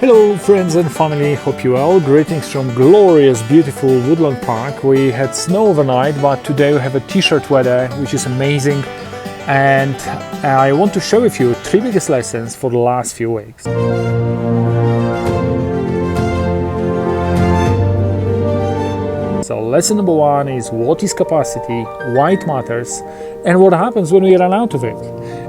Hello friends and family, hope you are all. Greetings from glorious, beautiful Woodland Park. We had snow overnight, but today we have a t-shirt weather, which is amazing. And I want to share with you 3 biggest lessons for the last few weeks. So lesson number 1 is what is capacity, why it matters, and what happens when we run out of it.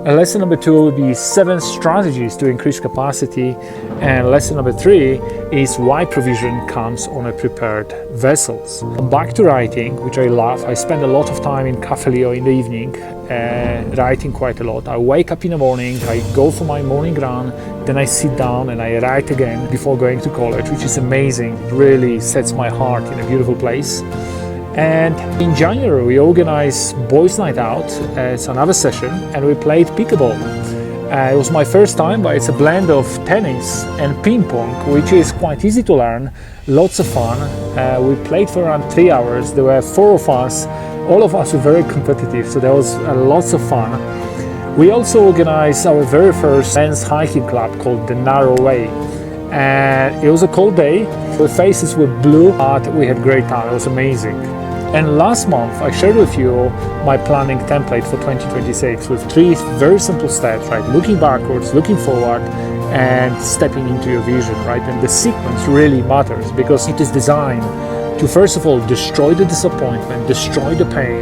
And lesson number 2 will be 7 strategies to increase capacity. And lesson number 3 is why provision comes on a prepared vessels. Back to writing, which I love. I spend a lot of time in Cafe Leo in the evening, writing quite a lot. I wake up in the morning, I go for my morning run, then I sit down and I write again before going to college, which is amazing. It really sets my heart in a beautiful place. And in January we organized Boys Night Out as another session, and we played pickleball. It was my first time, but it's a blend of tennis and ping pong, which is quite easy to learn, lots of fun. We played for around 3 hours. There were 4 of us. All of us were very competitive, so there was lots of fun. We also organized our very first men's hiking club called the Narrow Way. And it was a cold day. The faces were blue, but we had great time. It was amazing. And last month I shared with you my planning template for 2026 with 3 very simple steps, right? Looking backwards, looking forward, and stepping into your vision, right? And the sequence really matters because it is designed to, first of all, destroy the disappointment, destroy the pain,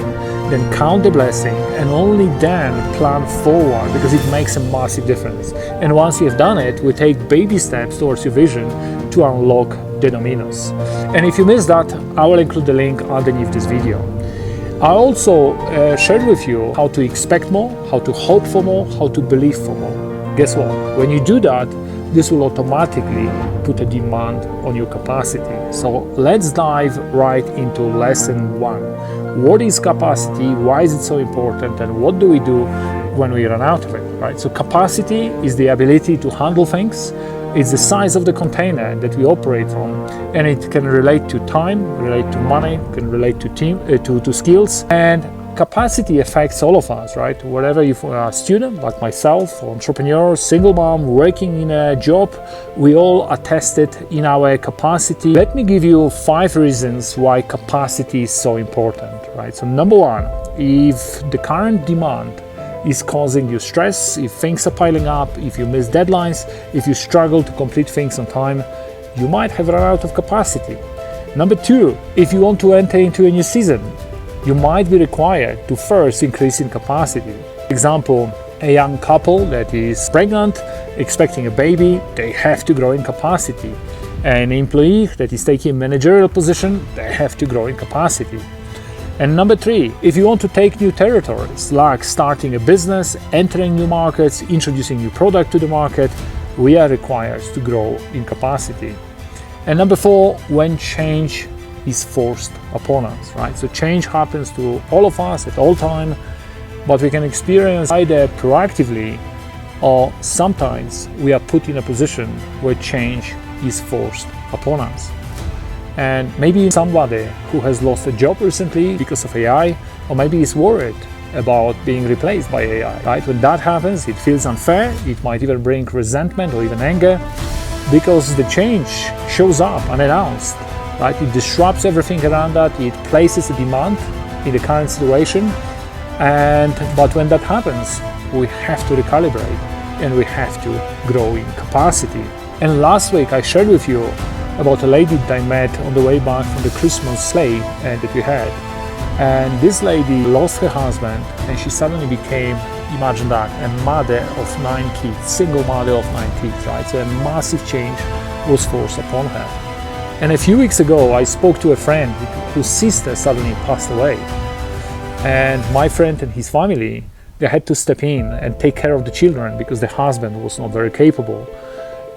then count the blessing, and only then plan forward, because it makes a massive difference. And once you have done it, we take baby steps towards your vision to unlock the dominoes. And if you missed that, I will include the link underneath this video. I also shared with you how to expect more, how to hope for more, how to believe for more. Guess what? When you do that, this will automatically put a demand on your capacity. So let's dive right into lesson 1. What is capacity? Why is it so important? And what do we do when we run out of it, right? So capacity is the ability to handle things. It's the size of the container that we operate on, and it can relate to time, relate to money, can relate to to skills. And capacity affects all of us, right? Whether you're a student like myself, or entrepreneur, single mom, working in a job, we all are tested in our capacity. Let me give you 5 reasons why capacity is so important, right? So number 1, if the current demand is causing you stress, if things are piling up, if you miss deadlines, if you struggle to complete things on time, you might have run out of capacity. Number 2, if you want to enter into a new season, you might be required to first increase in capacity. For example, a young couple that is pregnant, expecting a baby, they have to grow in capacity. An employee that is taking a managerial position, they have to grow in capacity. And number 3, if you want to take new territories, like starting a business, entering new markets, introducing new product to the market, we are required to grow in capacity. And number 4, when change is forced upon us, right? So change happens to all of us at all time, but we can experience either proactively, or sometimes we are put in a position where change is forced upon us. And maybe somebody who has lost a job recently because of AI, or maybe is worried about being replaced by AI, right? When that happens, it feels unfair. It might even bring resentment or even anger, because the change shows up unannounced, right? It disrupts everything around that. It places a demand in the current situation. But when that happens, we have to recalibrate and we have to grow in capacity. And last week I shared with you about a lady that I met on the way back from the Christmas sleigh that we had. And this lady lost her husband, and she suddenly became, imagine that, a mother of 9 kids, single mother of 9 kids, right? So a massive change was forced upon her. And a few weeks ago, I spoke to a friend whose sister suddenly passed away. And my friend and his family, they had to step in and take care of the children because the husband was not very capable.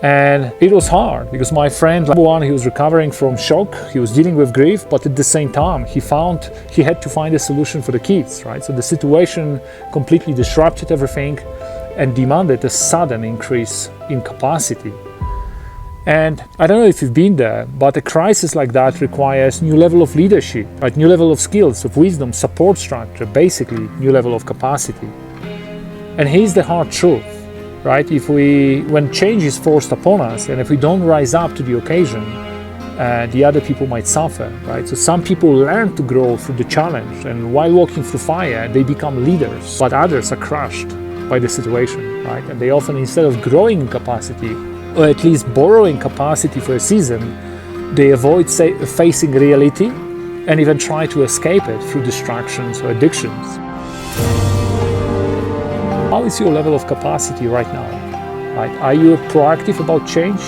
And it was hard because my friend, number 1, he was recovering from shock, he was dealing with grief, but at the same time, he had to find a solution for the kids, right? So the situation completely disrupted everything and demanded a sudden increase in capacity. And I don't know if you've been there, but a crisis like that requires new level of leadership, right? New level of skills, of wisdom, support structure, basically new level of capacity. And here's the hard truth. right? When change is forced upon us, and if we don't rise up to the occasion, the other people might suffer, right? So some people learn to grow through the challenge, and while walking through fire, they become leaders, but others are crushed by the situation, right? And they often, instead of growing in capacity, or at least borrowing capacity for a season, they avoid facing reality and even try to escape it through distractions or addictions. How is your level of capacity right now? Right? Are you proactive about change?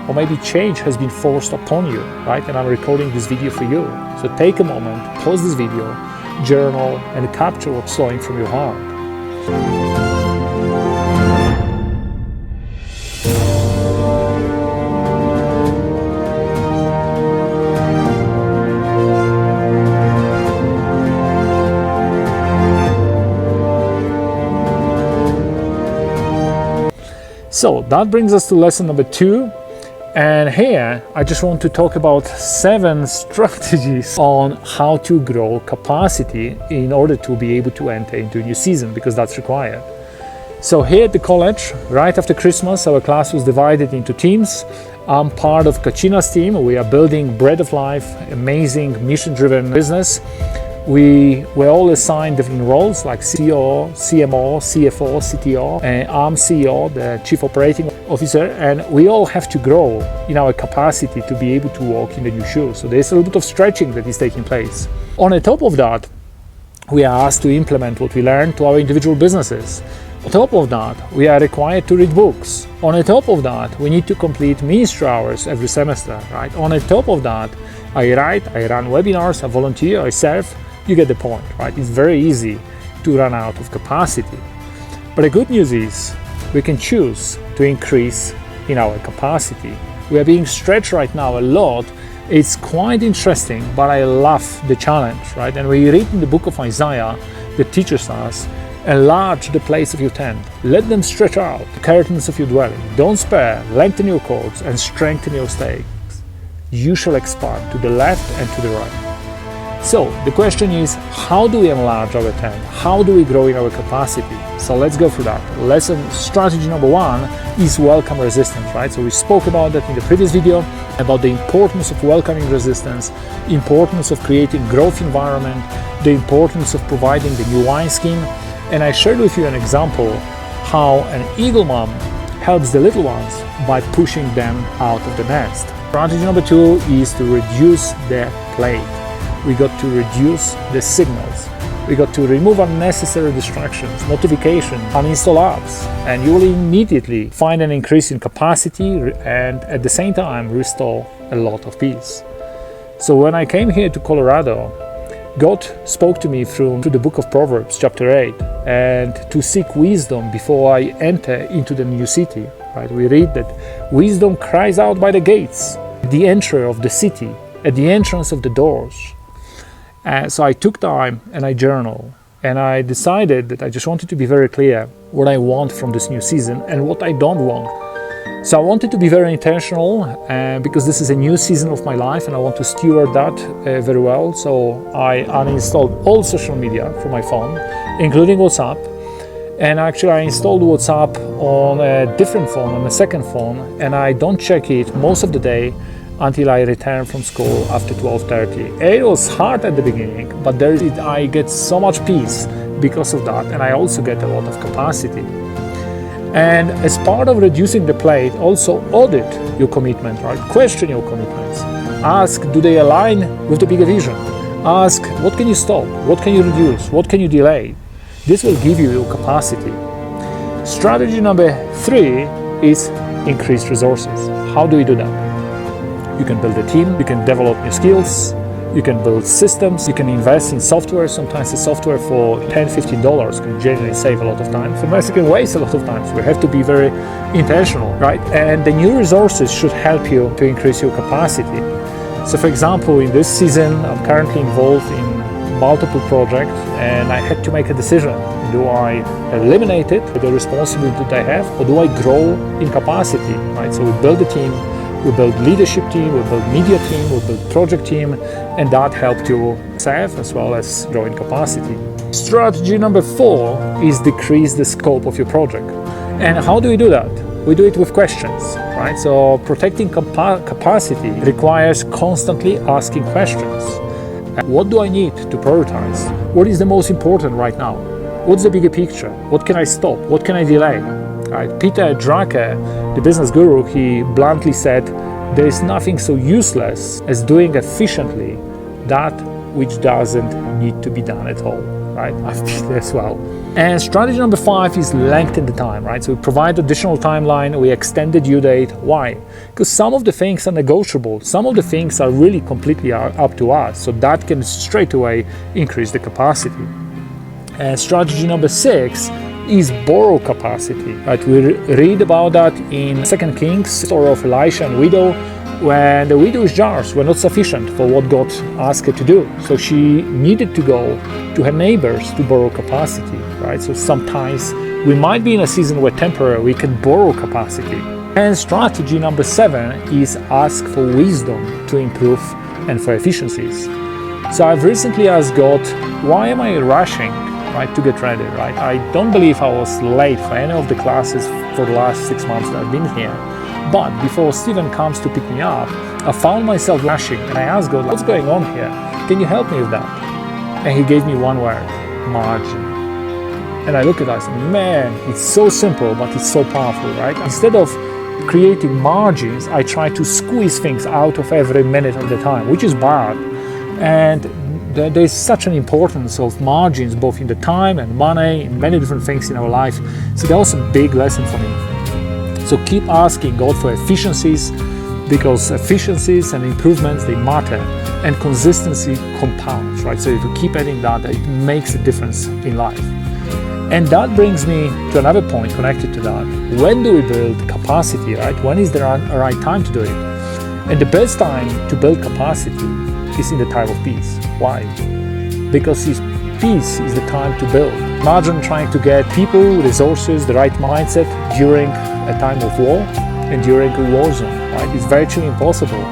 Or maybe change has been forced upon you, right? And I'm recording this video for you. So take a moment, pause this video, journal, and capture what's flowing from your heart. So that brings us to lesson number 2. And here I just want to talk about 7 strategies on how to grow capacity in order to be able to enter into a new season, because that's required. So here at the college, right after Christmas, our class was divided into teams. I'm part of Kachina's team. We are building Bread of Life, amazing mission-driven business. We were all assigned different roles like CEO, CMO, CFO, CTO, and I'm CEO, the Chief Operating Officer, and we all have to grow in our capacity to be able to walk in the new shoes. So there's a little bit of stretching that is taking place. On the top of that, we are asked to implement what we learned to our individual businesses. On top of that, we are required to read books. On the top of that, we need to complete ministry hours every semester, right? On the top of that, I write, I run webinars, I volunteer, I serve. You get the point, right? It's very easy to run out of capacity. But the good news is we can choose to increase in our capacity. We are being stretched right now a lot. It's quite interesting, but I love the challenge, right? And we read in the book of Isaiah that teaches us, enlarge the place of your tent. Let them stretch out the curtains of your dwelling. Don't spare, lengthen your cords and strengthen your stakes. You shall expand to the left and to the right. So the question is, how do we enlarge our tent? How do we grow in our capacity? So let's go through that. Strategy number 1 is welcome resistance, right? So we spoke about that in the previous video, about the importance of welcoming resistance, importance of creating growth environment, the importance of providing the new wineskin. And I shared with you an example how an eagle mom helps the little ones by pushing them out of the nest. Strategy number 2 is to reduce the plate. We got to reduce the signals. We got to remove unnecessary distractions, notifications, uninstall apps, and you will immediately find an increase in capacity and at the same time restore a lot of peace. So when I came here to Colorado, God spoke to me through the book of Proverbs, chapter 8, and to seek wisdom before I enter into the new city. Right? We read that wisdom cries out by the gates, at the entry of the city, at the entrance of the doors. So I took time and I journaled, and I decided that I just wanted to be very clear what I want from this new season and what I don't want. So I wanted to be very intentional because this is a new season of my life and I want to steward that very well. So I uninstalled all social media from my phone, including WhatsApp. And actually I installed WhatsApp on a different phone, on a second phone, and I don't check it most of the day until I return from school after 12:30. It was hard at the beginning, but I get so much peace because of that, and I also get a lot of capacity. And as part of reducing the plate, also audit your commitment, right? Question your commitments. Ask, do they align with the bigger vision? Ask, what can you stop? What can you reduce? What can you delay? This will give you your capacity. Strategy number 3 is increased resources. How do we do that? You can build a team, you can develop new skills, you can build systems, you can invest in software. Sometimes the software for $10-15 can generally save a lot of time. Sometimes it can waste a lot of time. So we have to be very intentional, right? And the new resources should help you to increase your capacity. So for example, in this season, I'm currently involved in multiple projects and I had to make a decision. Do I eliminate it, the responsibility that I have, or do I grow in capacity, right? So we build a team, we build leadership team, we build media team, we build project team, and that helped you save as well as grow in capacity. Strategy number 4 is decrease the scope of your project. And how do we do that? We do it with questions, right? So protecting capacity requires constantly asking questions. What do I need to prioritize? What is the most important right now? What's the bigger picture? What can I stop? What can I delay? Right? Peter Drucker, the business guru, he bluntly said, there is nothing so useless as doing efficiently that which doesn't need to be done at all, right? I've been there as well. And strategy number 5 is lengthen the time, right? So we provide additional timeline, we extend the due date. Why? Because some of the things are negotiable. Some of the things are really completely up to us. So that can straight away increase the capacity. And strategy number 6 is borrow capacity, right? We read about that in 2 Kings, story of Elisha and widow, when the widow's jars were not sufficient for what God asked her to do. So she needed to go to her neighbors to borrow capacity, right? So sometimes we might be in a season where temporarily we can borrow capacity. And strategy number 7 is ask for wisdom to improve and for efficiencies. So I've recently asked God, why am I rushing, right, to get ready, right? I don't believe I was late for any of the classes for the last 6 months that I've been here. But before Stephen comes to pick me up, I found myself rushing and I asked God, what's going on here? Can you help me with that? And he gave me one word, margin. And I look at it and I said, man, it's so simple, but it's so powerful, right? Instead of creating margins, I try to squeeze things out of every minute of the time, which is bad. And there's such an importance of margins, both in the time and money, in many different things in our life. So that was a big lesson for me. So keep asking God for efficiencies, because efficiencies and improvements, they matter, and consistency compounds, right? So if you keep adding that, it makes a difference in life. And that brings me to another point connected to that. When do we build capacity, right? When is the right time to do it? And the best time to build capacity is in the time of peace. Why? Because peace is the time to build. Imagine trying to get people, resources, the right mindset during a time of war and during a war zone, right? It's virtually impossible.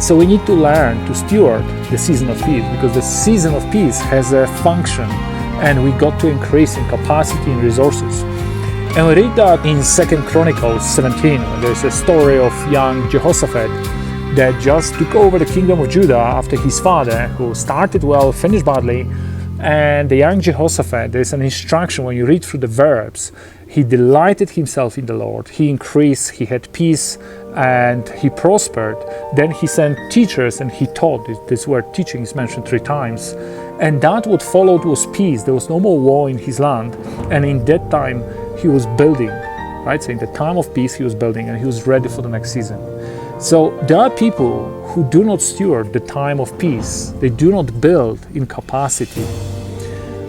So we need to learn to steward the season of peace, because the season of peace has a function, and we got to increase in capacity and resources. And we read that in 2 Chronicles 17, when there's a story of young Jehoshaphat that just took over the kingdom of Judah after his father, who started well, finished badly. And the young Jehoshaphat, there's an instruction when you read through the verbs, he delighted himself in the Lord, he increased, he had peace, and he prospered. Then he sent teachers and he taught. This word teaching is mentioned 3 times. And that what followed was peace. There was no more war in his land. And in that time, he was building, right? So in the time of peace, he was building, and he was ready for the next season. So there are people who do not steward the time of peace. They do not build in capacity.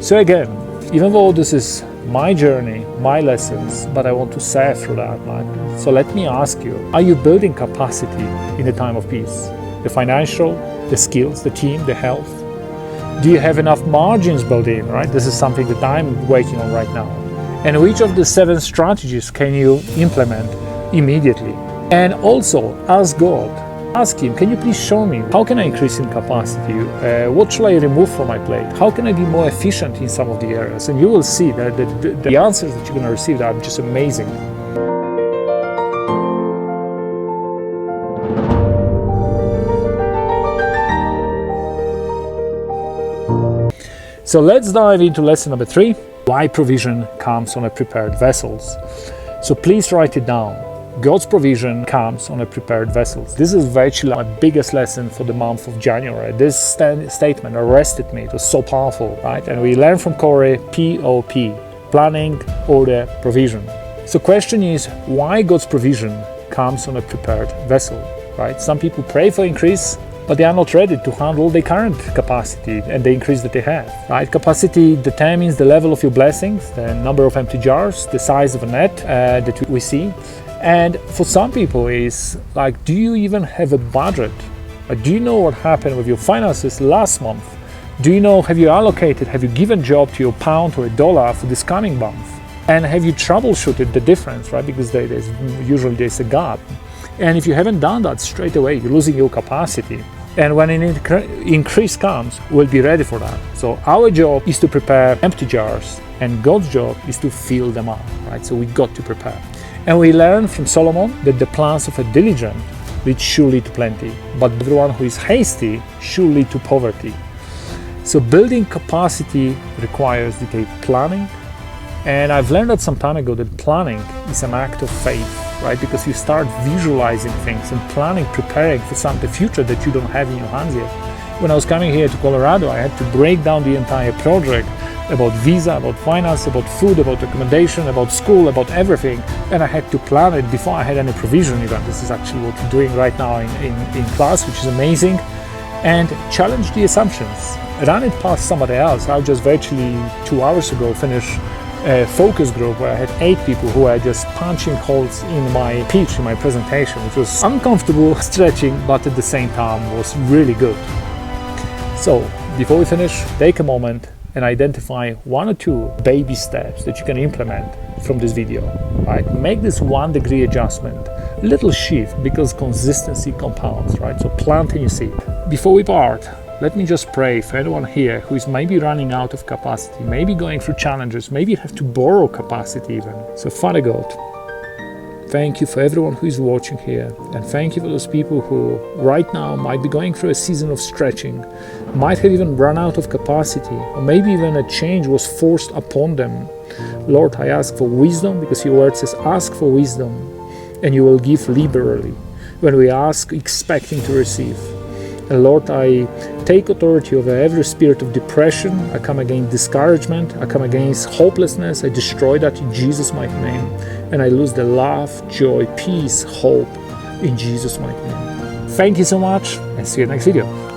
So again, even though this is my journey, my lessons, but I want to say through that, man. So let me ask you, are you building capacity in the time of peace? The financial, the skills, the team, the health? Do you have enough margins built in, right? This is something that I'm working on right now. And which of the 7 strategies can you implement immediately? And also ask God, ask Him, can you please show me, how can I increase in capacity? What shall I remove from my plate? How can I be more efficient in some of the areas? And you will see that the answers that you're going to receive are just amazing. So let's dive into lesson number 3, why provision comes on a prepared vessels. So please write it down. God's provision comes on a prepared vessels. This is virtually my biggest lesson for the month of January. This statement arrested me. It was so powerful, right? And we learned from Corey, POP, planning, order, provision. So question is, why God's provision comes on a prepared vessel, right? Some people pray for increase, but they are not ready to handle the current capacity and the increase that they have, right? Capacity determines the level of your blessings, the number of empty jars, the size of a net that we see. And for some people is like, do you even have a budget? Do you know what happened with your finances last month? Do you know, have you allocated, have you given job to your pound or a dollar for this coming month? And have you troubleshooted the difference, right? Because usually there's a gap. And if you haven't done that straight away, you're losing your capacity. And when an increase comes, we'll be ready for that. So our job is to prepare empty jars, and God's job is to fill them up, right? So we got to prepare. And we learn from Solomon that the plans of a diligent lead surely to plenty, but everyone who is hasty should lead to poverty. So building capacity requires detailed planning. And I've learned that some time ago that planning is an act of faith, right? Because you start visualizing things and planning, preparing for the future that you don't have in your hands yet. When I was coming here to Colorado, I had to break down the entire project about visa, about finance, about food, about accommodation, about school, about everything. And I had to plan it before I had any provision even. This is actually what we're doing right now in class, which is amazing. And challenge the assumptions. Run it past somebody else. I just virtually 2 hours ago finished a focus group where I had 8 people who were just punching holes in my pitch, in my presentation, which was uncomfortable, stretching, but at the same time was really good. So before we finish, take a moment and identify 1 or 2 baby steps that you can implement from this video, right? Make this 1-degree adjustment, little shift, because consistency compounds, right? So planting your seed. Before we part, let me just pray for anyone here who is maybe running out of capacity, maybe going through challenges, maybe have to borrow capacity even. So Father God, thank you for everyone who is watching here, and thank you for those people who right now might be going through a season of stretching, might have even run out of capacity, or maybe even a change was forced upon them. Lord, I ask for wisdom, because your word says, ask for wisdom, and you will give liberally. When we ask, expecting to receive. And Lord, I take authority over every spirit of depression. I come against discouragement. I come against hopelessness. I destroy that in Jesus' mighty name. And I lose the love, joy, peace, hope in Jesus' mighty name. Thank you so much, and see you next video.